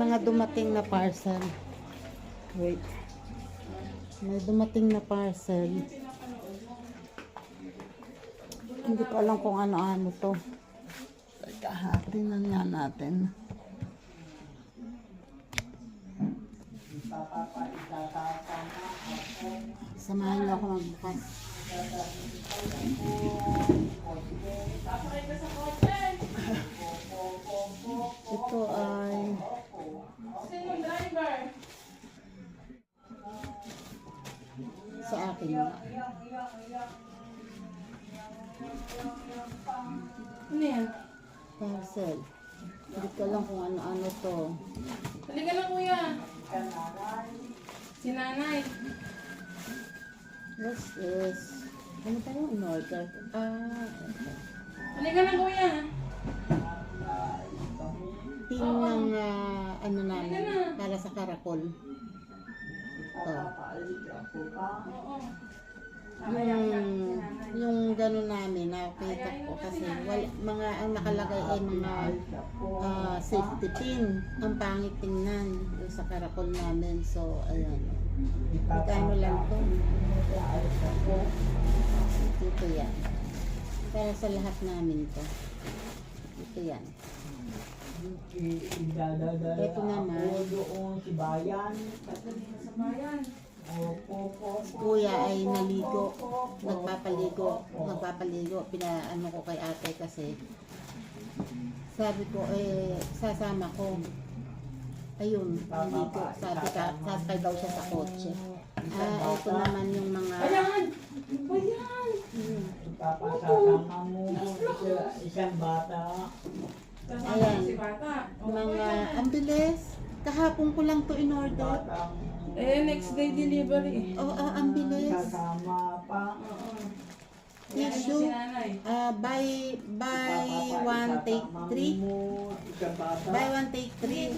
mga dumating na parcel. Wait. May dumating na parcel. Hindi ko alam kung ano-ano to. Kahati na nga natin. Samahan niyo ako magbukas. Ito ay sa akin na. Ano yan? Parcel. Hindi ko alam kung ano-ano to. Halika na kuya. Si nanay. What's this? Ano ba yung in-order? Halika na kuya. Pin ng ano namin para sa karakol. Ito. Oo. Yung gano'n namin, nakita ko kasi mga ang nakalagay ay mga safety pin. Ang pangit tingnan yung sa karakol namin. So, ayan. Magkano lang to? Ito yan. Para sa lahat namin to. Ito yan. Ito naman. Si Bayan. Sa bayan. Kuya ay naligo, nagpapaligo, pinaano ko kay ate kasi sabi ko sasama ko. Ayun, naligo, sabi ka, sasakay daw siya sa kotse. Ito naman yung mga Bayan! Bayan! Papasasama mo isang bata. Ayan. Si bata. mga ang bilis. Kahapon ko lang to in order. Next day delivery. Ang bilis. Sasama pa. Tissue. Si nanay. Buy one take three. Isang bata. Buy one take three.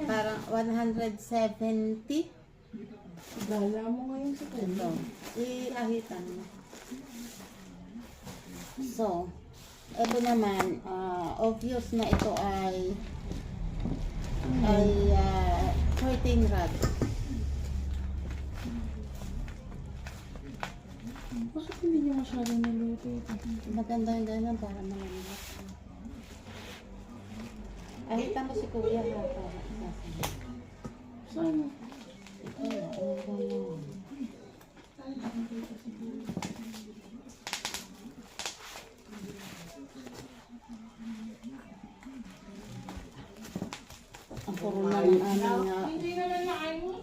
Parang 170. Gala mo ngayon sa Ito. Iahitan mo. So, ito naman, obvious na ito ay curtain rod. Bakit hindi niya masyadong naluto ito? Maganda yung ganyan para malamig. Ahitan mo si Kuya ha. Sana. Ang puro na ng aming Hindi naman maayos.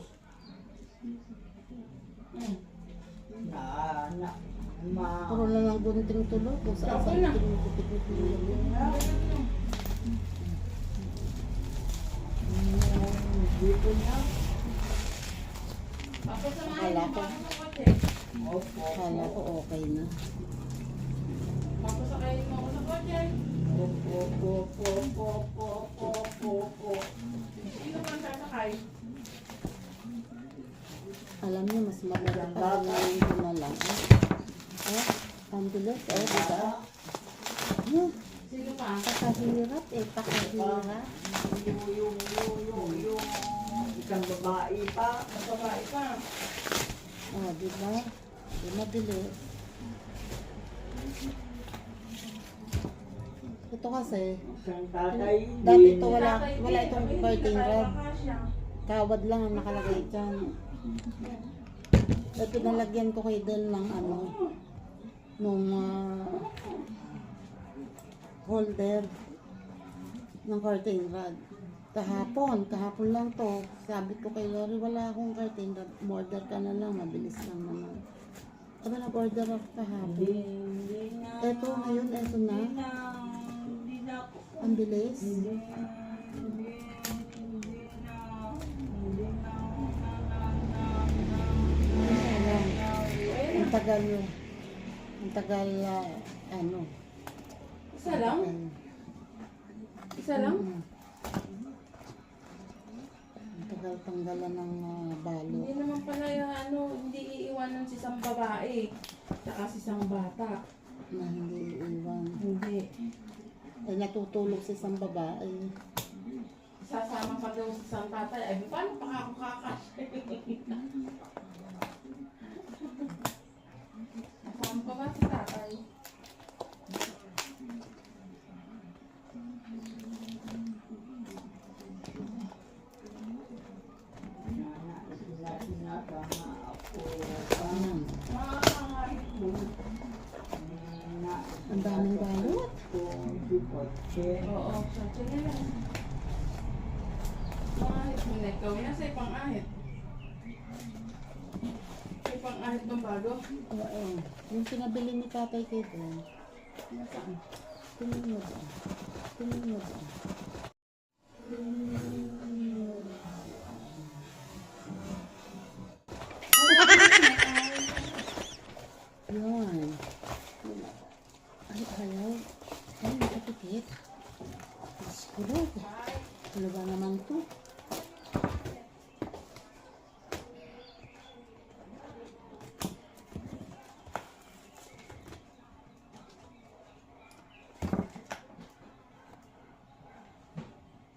puro na ng gunting tulog. Kung saan sa iting kupit-kupit. Dito niya. Akala ko okay na. Papasakayin mo ako sa kotse. Sino ba ang sasakay? Alam niyo, mas maganda ngayon ko na lang. Ang bilis, diba? Sino pa? Pakahirap pakahirap. Yung isang babae pa. Babae pa. Diba? Mabilis. Ito kasi, Isang tatay. dati ito wala itong curtain rod. Kawad lang ang nakalagay dyan. Ito nalagyan ko kay Del ng nung holder ng curtain rod. Kahapon lang to. Sabi ko kay Lori, wala akong curtain rod. Order ka na lang, mabilis lang naman. Aba, nag-order ako kahapon. Eto, ngayon, eto na. Ang bilis. Ang tagal, Isa lang? Isa lang? Ang tagal tanggalan ng balo. Hindi naman pala hindi iiwanan si isang babae. Tsaka si isang bata. Na hindi iwan. Hindi. Ay natutulog sa isang babae. sasama pa daw sa isang tatay. Ay, paano pa ako kakasya? Sasama pa ba si tatay? Ayan. Makakangahit mo. Ang daming balot. Oo, sa niya lang. Mangahit mo na ikaw. Yan sa ipang-ahit. Sa ipang-ahit ng bago. Oo. Yung pinabili ni tatay kay Don. Nasaan? Tingin mo ba? Tingin mo ba? Yan. Ay, ayaw. Ay, nakapikit. Diyos ko Lord. Ano ba naman to?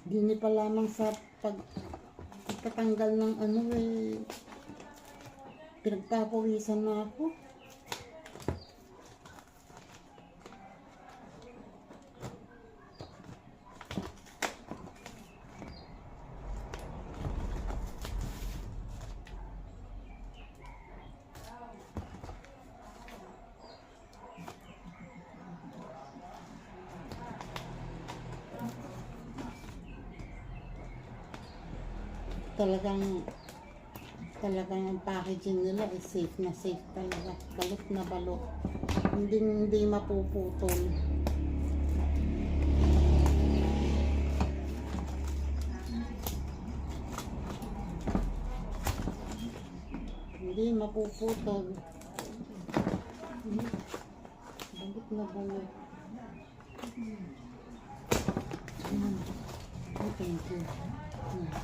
Dini pa lamang sa pagtatanggal ng ano eh. Pinagpapawisan na ako. Talagang ang packaging nila is safe na safe talaga. Balot na balot. Hindi mapuputol. Hindi mapuputol. Balot na balot. Oh, thank you.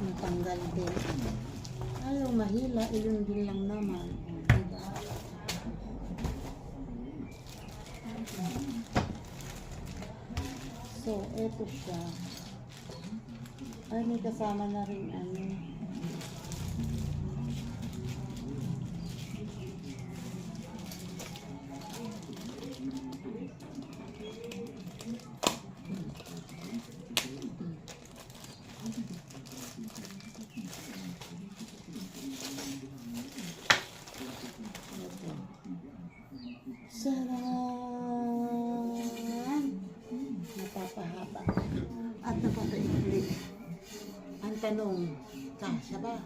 Natanggal din. Ayaw mahila, ilun din lang naman. Diba? So, eto siya. Ay, may kasama na rin ano. Sarang! Napapahaba. At napapaikli. Ang tanong, kasya ba?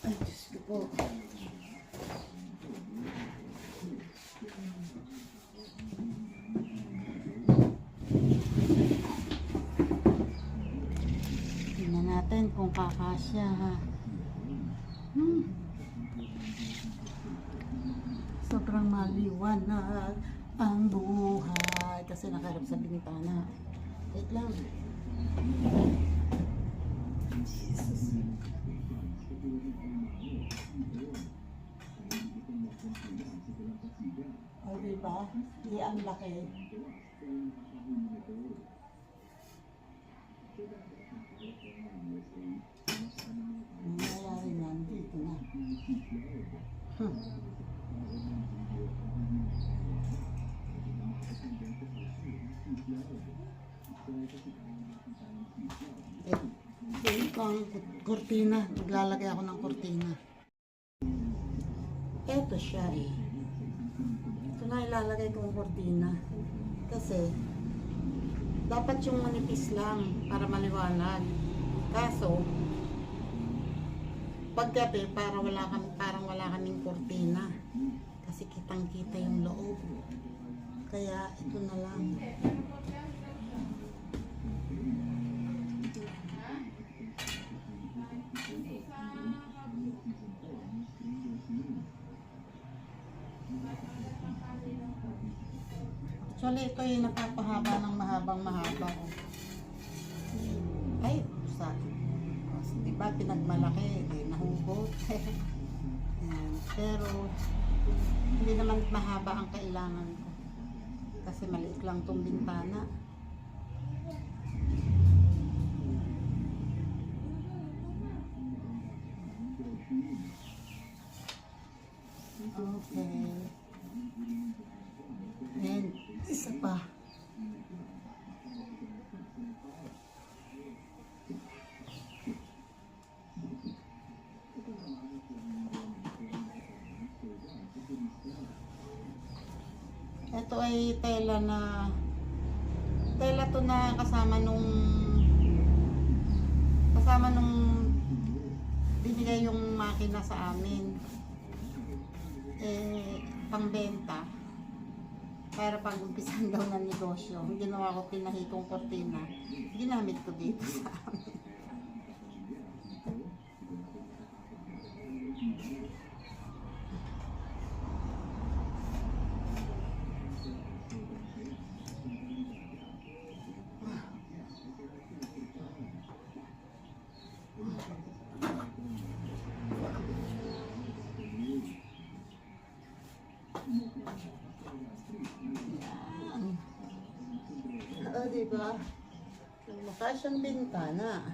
Ay, Diyos ko po. Tingnan natin kung kakasya ha. Sobrang maliwanag ang buhay kasi nakarap sa bintana. Wait lang. Jesus. O diba? Di ang laki. Ang nangyayari niyan, dito na. Ito ang kurtina. Maglalagay ako ng kurtina. Ito siya eh. Ito na ilalagay kong kurtina. Kasi dapat yung manipis lang para maliwanag. Kaso paggabi parang wala kaming kurtina. Kasi kitang-kita yung loob. Kaya ito na lang. Actually, ito yung napapahaba ng mahaba. Oh. Ay, sa diba pinagmalaki, nahugot. Yan. Pero Hindi naman mahaba ang kailangan ko. Kasi maliit lang tong bintana. Okay. And isa pa. Ito ay tela to na kasama nung binigay yung makina sa amin. Pangbenta para pag-umpisan daw ng negosyo. Ginawa ko pinahitong kortina. Ginamit ko dito sa amin. Yan. Diba? Mukha siyang bintana.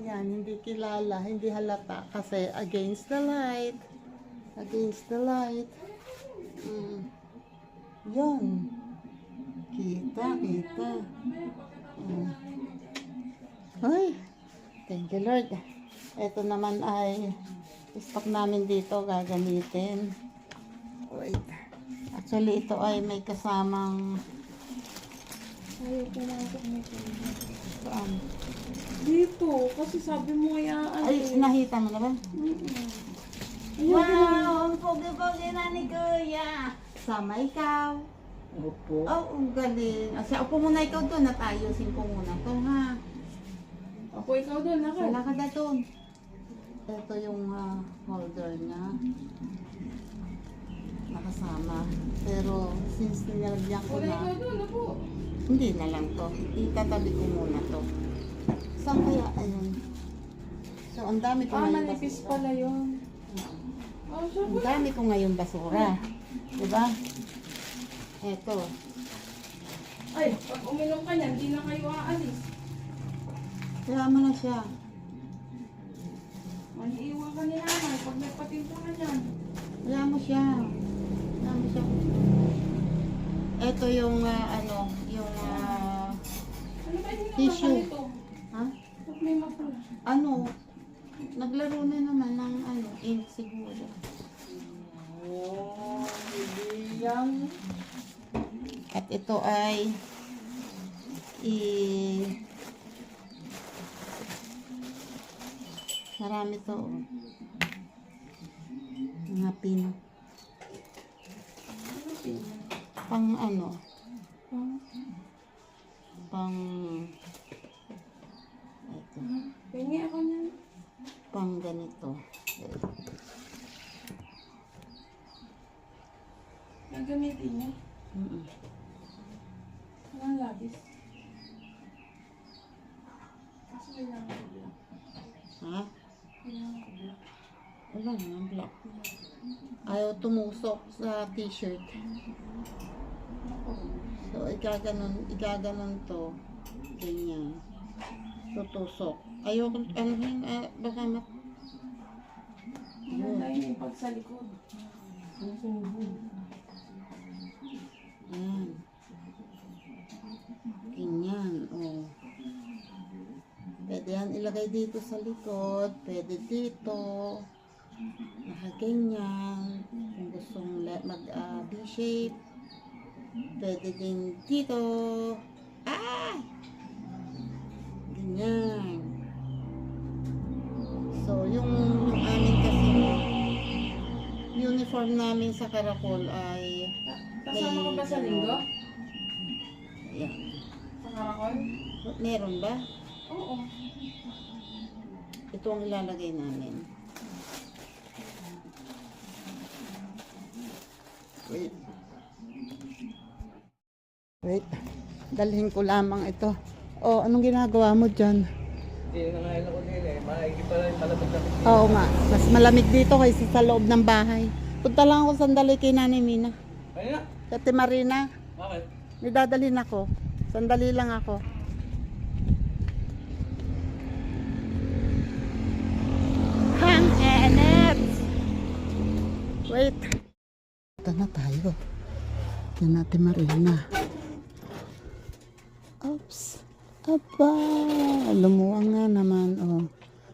Yan, hindi kilala, hindi halata kasi against the light. Against the light. Yan. Kita. Ay, thank you Lord. Ito naman ay stock namin dito, gagamitin. Wait. Actually, ito ay may kasamang Ayaw ko lang ako saan? dito, kasi sabi mo kaya ano. Ay, nakita mo na ba? Ayaw ko lang. Wow! Ang pogi-pogi na ni Kuya! Sama ikaw. Opo. Oh, ang galing. Asya, upo muna ikaw doon at ayusin ko muna to ha. Ako ikaw doon, nakal. Wala ka na doon. Ito yung holder niya. Nakasama. Pero since nilagyan ko Wala na, ikaw doon, ako. hindi na lang to. Itatabi ko muna to. Saan kaya? Ayun. So, ang dami ko ngayon Manipis basura. pala yun. Oh, siya Ang dami ko ngayon basura. Diba? Eto. Ay, pag uminom ka niyan, hindi na kayo aalis. Kaya mo na siya. Maniiwan ka ni nanay pag nagpatinta ka niyan. Kaya mo siya. Kaya mo siya. Eto yung yung Ano ba yung Tissue. nito? ha? Pag may mapula. Naglaro na naman ng ink siguro. Oh, hindi yan. At ito ay marami to. Mga pin. Pang pang ito. Pingi ako niyan. Pang ganito. Nagamitin niya. Mm-mm. Walang labis. Kasi kailangan ko black. Ha? Kailangan ko black. Wala nga, black. Ayaw tumusok sa t-shirt. So, igaganon to. Ganyan. Tutusok. Ayaw, baka Maganda yun yung pag sa likod. Ang subo. Ayan. Ganyan, oh. Pwede yan ilagay dito sa likod. Pwede dito. Nakaganyan. Kung gustong mag-V-shape. Pwede din dito. Ah! Ganyan. So, yung amin kasi uniform namin sa Caracol ay Kasama ka ba sa linggo? Ayan. Sa Karakol? Meron ba? Oo. Ito ang ilalagay namin. Wait. Wait. Dalhin ko lamang ito. Oh, anong ginagawa mo dyan? Hindi na ngayon ako din eh. Maigi pala yung malabot-labot. Oo nga, mas malamig dito kaysa sa loob ng bahay. Punta lang ako sandali kay Nanay Mina. Ayun na. Sa Ate Marina, Bakit? may dadalhin ako. Sandali lang ako. Hang enep! Wait. Ito na tayo. Yan Ate Marina. Oops. Aba, lumuwang nga naman. Oh.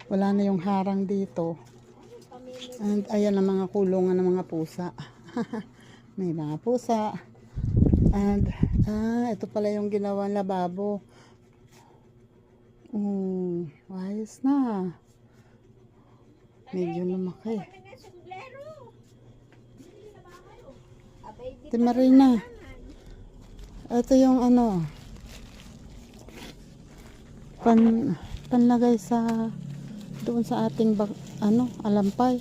Wala na yung harang dito. And ayan ang mga kulungan ng mga pusa. May mga pusa. And ito pala yung ginawang lababo. Ayos na. Medyo lumaki. Ate Marina. Ito yung ano. Panlagay sa doon sa ating alampay.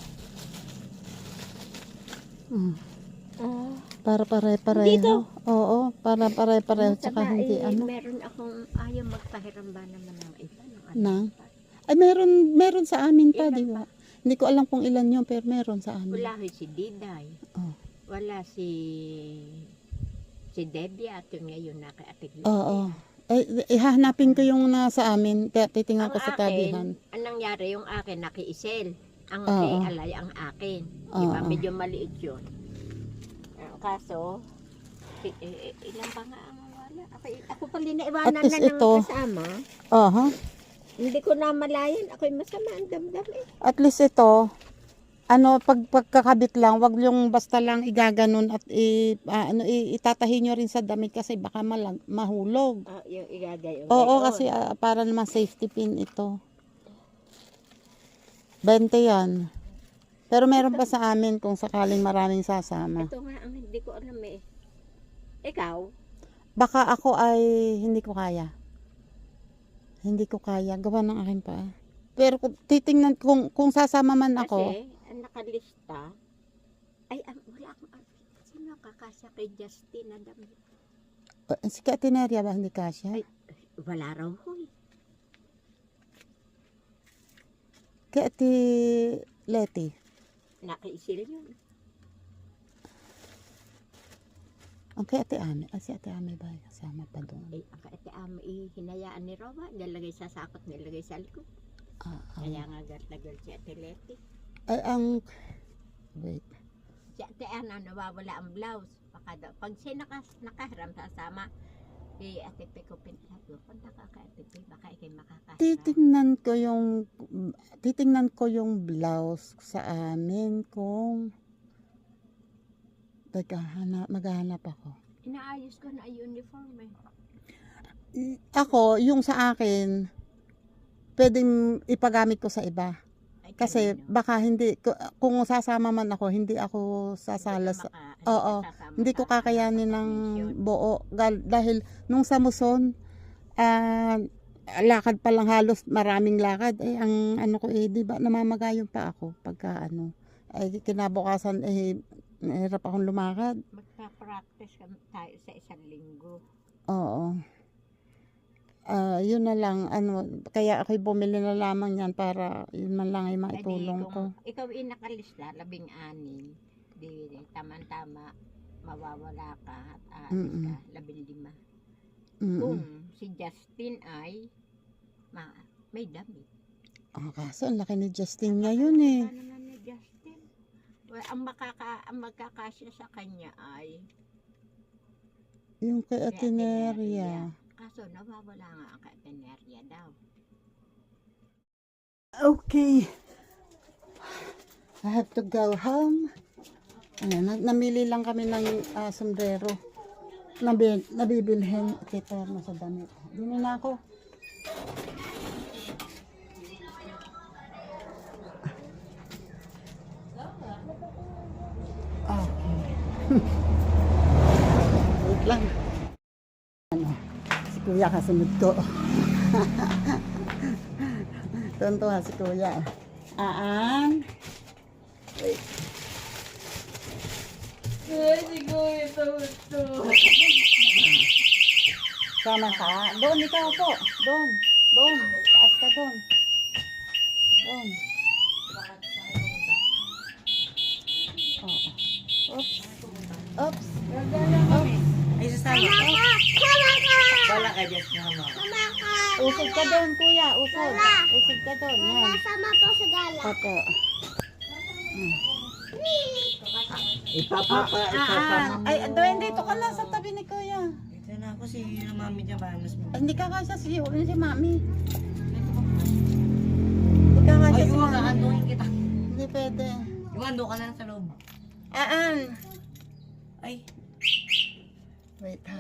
Para pare-pareho. Oo, para pare-pareho tsaka hindi Meron akong ayaw magpahiram ba naman ng iba. Na? Ay meron sa amin pa, di ba? Hindi ko alam kung ilan yun, pero meron sa amin. Wala si Diday. Oh. Wala si Debbie at yung ngayon naka-atig. Oo. Ay, ihahanapin ko yung nasa amin, kaya titingnan ko sa tabihan. Ang nangyari yung akin nakiisel. Ang Oo. kay Alay ang akin. Di ba? Oo. Medyo maliit yun. Kaso, ilan pa nga ang wala. Ako pala naiwanan At least na ng ito. kasama. Aha. Hindi ko na malayan. Ako'y masama ang damdam eh. At least ito, pagkakabit lang, wag yung basta lang igaganon at itatahi nyo rin sa damit kasi baka mahulog. Yung igagay. Oo, kasi para naman safety pin ito. 20 yan. Pero meron pa sa amin kung sakaling maraming sasama. Ito nga ang hindi ko alam eh. Ikaw? Baka ako ay hindi ko kaya. Hindi ko kaya. Gawa ng akin pa. Pero titingnan kung sasama man ako. Kasi, ang nakalista, ay, wala akong, sino kakasya kay Justin na damit? Si Katineria ba hindi kasya? Ay, wala raw ho eh. Kati Leti. Nakaisil yun. Ang kay Ate Ame. Si Ate Ame ba? Kasama pa doon. Eh, ang kaate hinayaan ni Roma, nilagay sa sakot, nilagay sa likod. Kaya nga gat-lagal si Ate Leti. Ay, wait. Si Ate Ana, nawawala ang blouse. Pag siya nakahiram sa sama, si Ate Pico pinsabi, punta ka kay Ate Pico, baka ikay makakasya. Titingnan ko yung blouse sa amin kung maghahanap ako. Inaayos ko na yung uniform eh. Ako, yung sa akin, pwedeng ipagamit ko sa iba. Ay, Kasi kanino? baka hindi, kung sasama man ako, hindi ako sasala sa, oo, hindi ko kakayanin ng buo. Dahil nung sa Muson, lakad pa lang halos, maraming lakad. Ang ano ko di ba, namamagayon pa ako pagka kinabukasan, nahirap akong lumakad. Magpa-practice tayo sa isang linggo. Oo. Yun na lang, kaya ako'y bumili na lamang yan para yun man lang ay maitulong ko. Ikaw nakalista, 16, di tama-tama, mawawala ka at aalis ka, 15. Kung si Justin ay may damit. Kaso ang laki ni Justin ngayon eh. Ano na ni Justin? Well, ang magkakasya sa kanya ay Yung kay Atineria. Kaso nawawala nga ang kay Atineria daw. Okay. I have to go home. Namili lang kami ng sombrero. Nabibilhin kita mo sa damit. Dini na ako. Okay. Wait lang. Si Kuya kasunod ko. Tuntua si Kuya. Wait. Ay, siguro ito. Sama ka. Doon ikaw po. Doon. Doon. Taas ka doon. Doon. Oo. Oops. Oops. Oops. Ay, sasama. Wala ka dyan, mama. Usod ka doon, kuya. Usod. Usod ka doon. Yan. Sama po sa gala. Opo. Ipapapa. Ay, doon dito ka lang sa tabi ni kuya. Ito na ako si mami niya, mas mo. Ay, hindi ka kasya si mami. Hindi ka kasya Ay, si huwag mami. kakanduhin kita. Hindi pwede. Yung ando ka lang sa loob. Ay, Wait ha.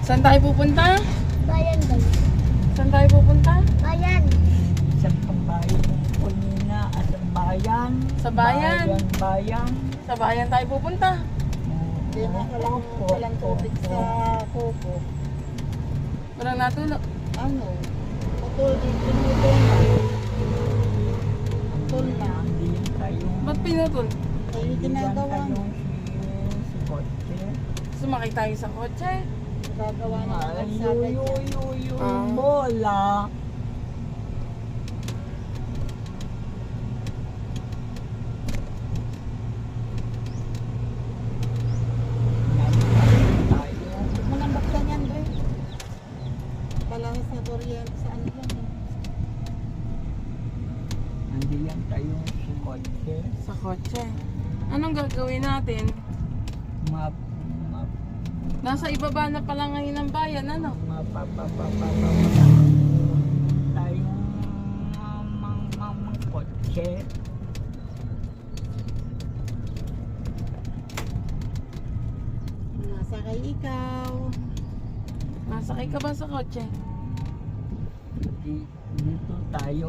Saan tayo pupunta? Bayan ba? Saan tayo pupunta? Bayan. sa pambayan ng Kunina at ang bayan. Sa bayan. Bayan. Sa bayan tayo pupunta. Hindi na walang tubig sa kuko. Walang natulog. Ano? Putol dito putol na. Putol na. Hindi yan kayo. Ba't pinutol? Ay, ginagawa mo. Si Kotse. Sumakay tayo sa kotse. Gagawa na ng Ay, kalsada dyan. Ah. bola. Huwag mo nang baksan yan, boy. Palangis na kuryente sa ano yan. eh. Hindi yan kayo si Kotse. Sa kotse. Anong gagawin natin? Map. Nasa ibaba na pala ngayon ng bayan, ano? Tayong mamang kotse. Nasakay ikaw. Nasakay ka ba sa kotse? Dito tayo.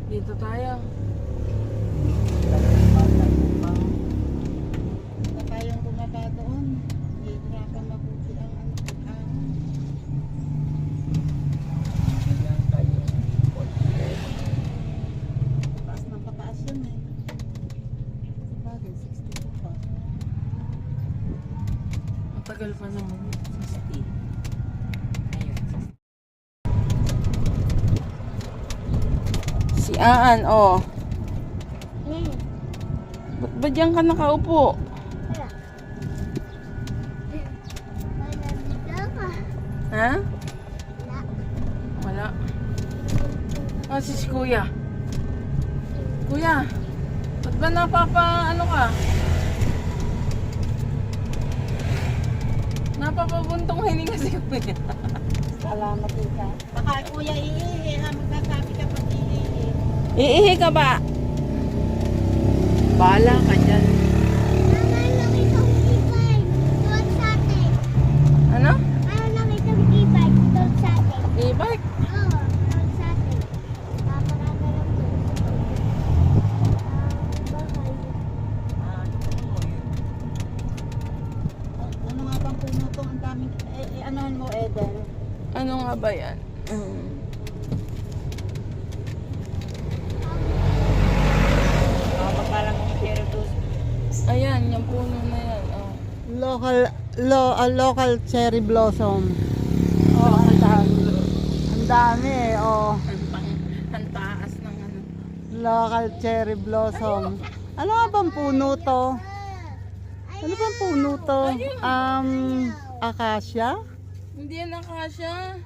Dito tayo. Na tayong bumaba doon. Hihirapan mabuti ang ano pag-ahon. Yan tayo kotse. Pataas ng pataas yun eh. Sa bagay, 62 pa. Matagal pa naman. 60. Si Aan, oh. Ba't ba diyan ka nakaupo? Ha? Wala. Ah, si Kuya. Kuya, ba't ba ano ka? Napapabuntong hininga si Kuya. Salamat ika. Baka kuya iihi ha. Magsasabi ka pag iihi. Iihi ka ba? Bahala ka dyan. Mama, nakita ko keypad. Doon sa atin. Ano? Ano nakita ko keypad? Doon sa atin. E-bike? Oo, doon sa atin. Paparada lang doon. Bakal. Ano nga bang puno to? Ang daming, anohan mo Eden? Ano nga ba yan? Parang Cerritos. Ayan, yung puno na yan. Oh. Local cherry blossom. Oh, ang dami. Ang dami eh, oh. Ang taas ng ano. Local cherry blossom. Ano nga bang puno to? Ano bang puno to? Acacia? Hindi yan akasya.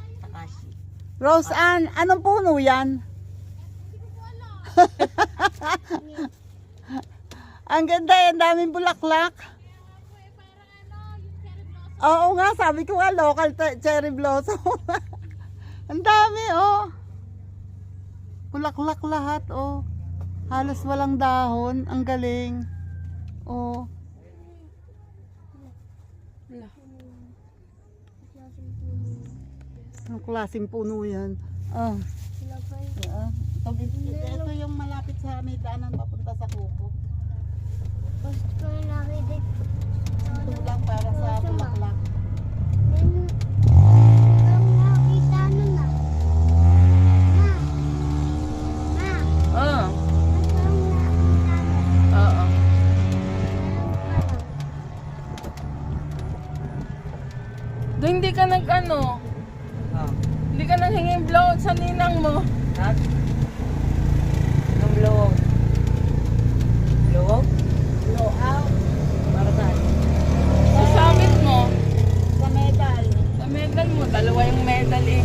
Rose Ann, anong puno yan? Ang ganda eh, ang daming bulaklak. Oo nga, sabi ko nga, local cherry blossom. Ang dami, oh. Bulaklak lahat, oh. Halos walang dahon. Ang galing. Oh. Wala. Anong klaseng puno yan? Ah. Ito yung malapit sa may daanan papunta sa kuko. Gusto ko nakita. Ito lang para sa bulaklak. Ang nakita nun na. Ma. Ma. Oh. Ang nakita nun. Oo. Parang. Doon hindi ka nag ano. Ah. Hindi ka nang hinging blowout sa ninang mo. Ha? Anong blowout? Blowout? Blowout. Para saan? Sasabit mo. Sa medal. Sa medal mo, dalawa yung medal eh.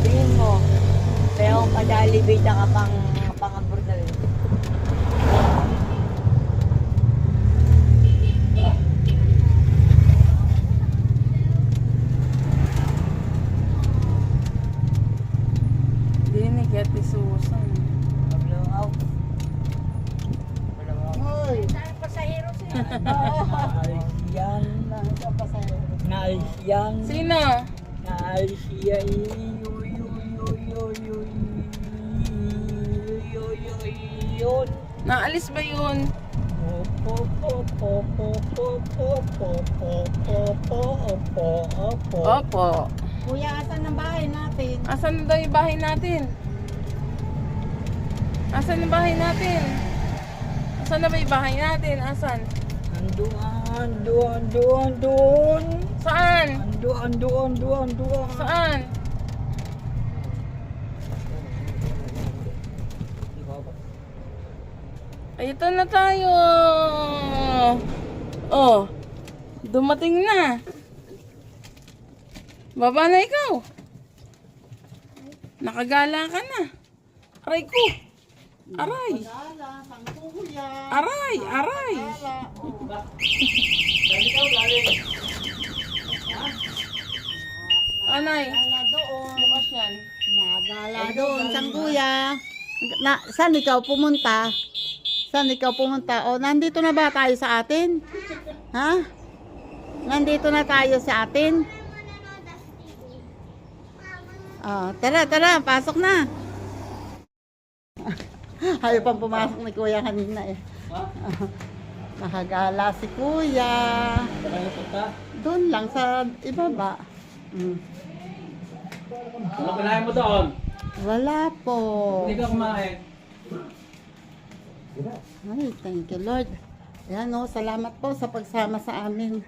Tingin mo. Pero kung padalibita ka pang abordal. Hindi ni Kati Susan. Blowout. Blowout. Hoy. Yan. Naalis yan. Sino? Naalis yan. Yun. Naalis ba yun? Opo. Kuya, asan ang bahay natin? Asan na daw yung bahay natin? Asan yung bahay natin? Asan na ba yung bahay natin? Asan? Doon. Saan? Doon. Saan? Ay, ito na tayo. Oh, dumating na. Baba na ikaw. Nakagala ka na. Aray ko. Aray. Gala, sang kuya. Aray. Aray. Gala. Anay. Gala doon. Bukas yan. Nagala doon, sang kuya. Saan ikaw pumunta? Saan ikaw pumunta? O, nandito na ba tayo sa atin? Ha? Nandito na tayo sa atin? Tara, pasok na. Ayaw pang pumasok ni kuya kanina eh. Nakagala si kuya. Saan kayo punta? Doon lang sa ibaba. Ano kinain mo doon? Wala po. Hindi ka kumain. Ay, thank you Lord. Ayan o, salamat po sa pagsama sa amin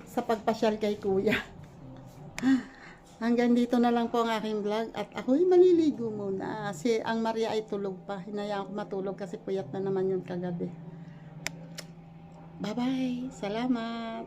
sa pagpasyal kay kuya. Hanggang dito na lang po ang aking vlog at ako'y maliligo muna kasi ang Maria ay tulog pa. Hinayaan ko matulog kasi puyat na naman yun kagabi. Bye-bye. Salamat.